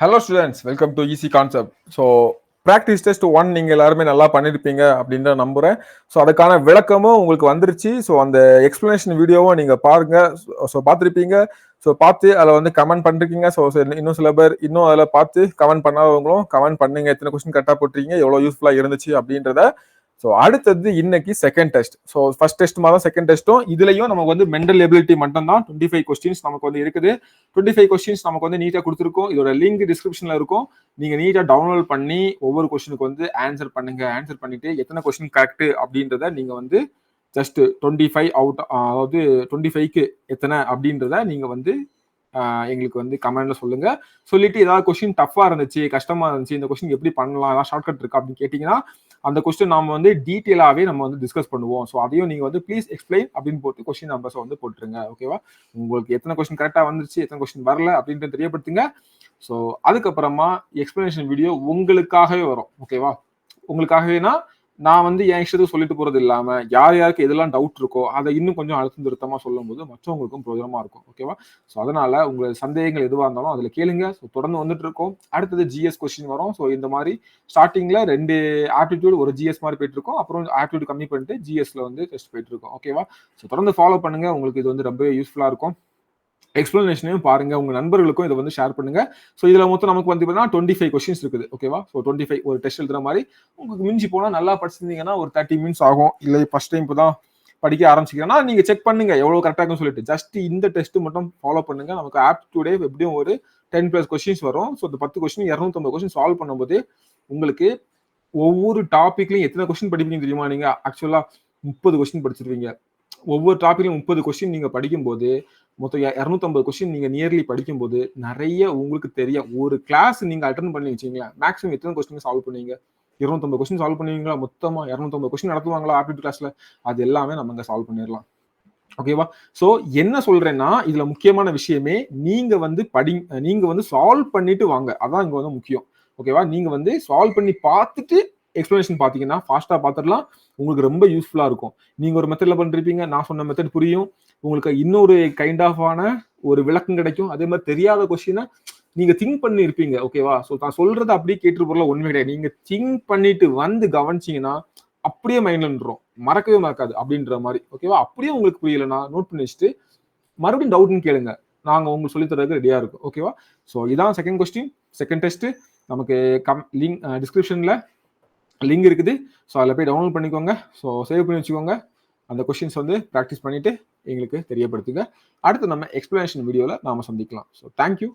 Hello students, welcome to easy concept. So practice test 1 நீங்கள் எல்லாருமே நல்லா பண்ணியிருப்பீங்க அப்படின்னு நம்புகிறேன். ஸோ அதுக்கான விளக்கமும் உங்களுக்கு வந்துருச்சு. ஸோ அந்த எக்ஸ்பிளனேஷன் வீடியோவும் நீங்கள் பாருங்கள். ஸோ பார்த்துருப்பீங்க. ஸோ பார்த்து அதில் வந்து கமெண்ட் பண்ணிருக்கீங்க. ஸோ இன்னும் சில பேர் இன்னும் அதில் பார்த்து கமெண்ட் பண்ணாதவங்களும் கமெண்ட் பண்ணுங்க. எத்தனை கொஸ்டின் கரெக்டாக போட்டிருக்கீங்க, எவ்வளோ யூஸ்ஃபுல்லாக இருந்துச்சு அப்படின்றத. ஸோ அடுத்தது இன்னைக்கு second test. So first test மாதிரி தான் செகண்ட் டெஸ்ட்டும். இதுலையும் நமக்கு வந்து மென்டல் எபிலிட்டி மட்டும் தான் 25 கொஸ்டின்ஸ் நமக்கு வந்து இருக்குது. 25 கொஸ்டின்ஸ் நமக்கு வந்து நீட்டாக கொடுத்துருக்கோம். இதோட லிங்க் டிஸ்கிரிப்ஷன்ல இருக்கும். நீங்க நீட்டாக டவுன்லோட் பண்ணி ஒவ்வொரு கொஸ்டினுக்கு வந்து ஆன்சர் பண்ணுங்க. ஆன்சர் பண்ணிட்டு எத்தனை கொஸ்டின் கரெக்ட் அப்படின்றத நீங்க வந்து ஜஸ்ட் 25 அவுட், அதாவது 25க்கு எத்தனை அப்படின்றத நீங்க வந்து எங்களுக்கு வந்து கமெண்ட்ல சொல்லுங்க. சொல்லிட்டு ஏதாவது கொஸ்டின் டஃபா இருந்துச்சு, கஷ்டமா இருந்துச்சு, இந்த கொஸ்டின் எப்படி பண்ணலாம், ஏதாவது ஷார்ட்கட் இருக்கா அப்படின்னு கேட்டீங்கன்னா அந்த கொஸ்டின் நாம வந்து டீட்டெயிலாவே நம்ம வந்து டிஸ்கஸ் பண்ணுவோம். ஸோ அதையும் நீங்க வந்து ப்ளீஸ் எக்ஸ்பிளைன் அப்படின்னு போட்டு கொஸ்டின் நம்பர்ஸ் வந்து போட்டுருங்க. ஓகேவா? உங்களுக்கு எத்தனை கொஸ்டின் கரெக்டா வந்துருச்சு, எத்தனை கொஸ்டின் வரல அப்படின்ட்டு தெரியப்படுத்துங்க. ஸோ அதுக்கப்புறமா எக்ஸ்பிளனேஷன் வீடியோ உங்களுக்காகவே வரும். ஓகேவா? உங்களுக்காகவேனா நான் வந்து என் இஷ்டத்துக்கு சொல்லிட்டு போறது இல்லாம யார் யாருக்கு எதெல்லாம் டவுட் இருக்கோ அதை இன்னும் கொஞ்சம் அழுத்தம் திருத்தமா சொல்லும் போது மற்றவங்களுக்கும் பிரயோஜனமா இருக்கும். ஓகேவா? ஸோ அதனால உங்க சந்தேகங்கள் எதுவாக இருந்தாலும் அதுல கேளுங்க. ஸோ தொடர்ந்து வந்துட்டு இருக்கோம். அடுத்தது ஜிஎஸ் கொஸ்டின் வரும். ஸோ இந்த மாதிரி ஸ்டார்டிங்ல 2 ஆப்டிடியூட் ஒரு ஜிஎஸ் மாதிரி போயிட்டு இருக்கோம். அப்புறம் ஆப்டிடியூட் கம்மி பண்ணிட்டு ஜிஎஸ்ல வந்து டெஸ்ட் போயிட்டு இருக்கோம். ஓகேவா? ஸோ தொடர்ந்து ஃபாலோ பண்ணுங்க. உங்களுக்கு இது வந்து ரொம்பவே யூஸ்ஃபுல்லா இருக்கும். எக்ஸ்பிளனேஷனையும் பாருங்க, உங்க நண்பர்களுக்கும் இதை வந்து ஷேர் பண்ணுங்க. ஸோ இதுல மொத்தம் நமக்கு வந்து 25 கொஸ்டின்ஸ் இருக்குது. ஓகேவா? ஸோ 25 ஒரு டெஸ்ட் எழுதுற மாதிரி உங்களுக்கு மிஞ்சி போனா நல்லா படிச்சிருந்தீங்கன்னா ஒரு 30 மினிட்ஸ் ஆகும். இல்லை ஃபர்ஸ்ட் டைம் இப்போதான் படிக்க ஆரம்பிச்சிக்கிறேன்னா நீங்க செக் பண்ணுங்க எவ்வளவு கரெக்டா இருக்குன்னு சொல்லிட்டு ஜஸ்ட் இந்த டெஸ்ட் மட்டும் ஃபாலோ பண்ணுங்க. நமக்கு ஆப்டிடியூடே எப்படியும் ஒரு 10+ கொஸ்டின்ஸ் வரும். ஸோ இந்த 10 கொஸ்டின் 250 கொஸ்டின் சால்வ் பண்ணும்போது உங்களுக்கு ஒவ்வொரு டாபிக்லையும் எத்தனை கொஸ்டின் படிப்பீங்க தெரியுமா? நீங்க ஆக்சுவலா 30 கொஸ்டின் படிச்சிருவீங்க. ஒவ்வொரு டாபிக்லையும் 30 கொஸ்டின் நீங்க படிக்கும்போது மொத்தம் 250 கொஸ்டின் நீங்க நியர்லி படிக்கும்போது நிறைய உங்களுக்கு தெரியும். ஒரு கிளாஸ் நீங்க அட்டெண்ட் பண்ணி வச்சீங்களா, மேக்ஸிமம் எத்தனை கொஸ்டின் சால்வ் பண்ணுவீங்க? 250 கொஸ்டின் சால்வ் பண்ணுவீங்களா? மொத்தமா 250 கொஸ்டின் நடத்துவாங்களா ஆப்டிடியூட் கிளாஸ்ல? அது எல்லாமே நம்ம இங்க சால்வ் பண்ணிடலாம். ஓகேவா? சோ என்ன சொல்றேன்னா இதுல முக்கியமான விஷயமே நீங்க வந்து சால்வ் பண்ணிட்டு வாங்க. அதான் இங்க வந்து முக்கியம். ஓகேவா? நீங்க வந்து சால்வ் பண்ணி பார்த்துட்டு எக்ஸ்பிளனேஷன் பாத்தீங்கன்னா ஃபாஸ்டா பாத்துடலாம். உங்களுக்கு ரொம்ப யூஸ்ஃபுல்லா இருக்கும். நீங்க ஒரு மெத்தட்ல பண்றீங்க, நான் சொன்ன மெத்தட் புரியும். உங்களுக்கு இன்னொரு கைண்ட் ஆஃப் ஆன ஒரு விளக்கம் கிடைக்கும். அதே மாதிரி தெரியாத கொஸ்டினை நீங்க திங்க் பண்ணி இருப்பீங்க. ஓகேவா? ஸோ நான் சொல்றதை அப்படியே கேட்டு போறல ஒண்ணுமே கிடையாது. நீங்க திங்க் பண்ணிட்டு வந்து கவனிச்சீங்கன்னா அப்படியே மைண்ட்ல நின்றோம், மறக்கவே மறக்காது அப்படின்ற மாதிரி. ஓகேவா? அப்படியே உங்களுக்கு புரியலன்னா நோட் பண்ணி வச்சுட்டு மறுபடியும் டவுட்னு கேளுங்க. நாங்க உங்களுக்கு சொல்லி தரதுக்கு ரெடியா இருக்கும். ஓகேவா? ஸோ இதான் செகண்ட் கொஸ்டின், செகண்ட் டெஸ்ட். நமக்கு லிங்க் டிஸ்கிரிப்ஷன்ல லிங்க் இருக்குது. ஸோ அதில் போய் டவுன்லோட் பண்ணிக்கோங்க. ஸோ சேவ் பண்ணி வச்சுக்கோங்க. அந்த கொஸ்டின்ஸ் வந்து ப்ராக்டிஸ் பண்ணிட்டு எங்களுக்கு தெரியப்படுத்துங்க. அடுத்து நம்ம எக்ஸ்பிளனேஷன் வீடியோவில் நாம சந்திக்கலாம். So thank you.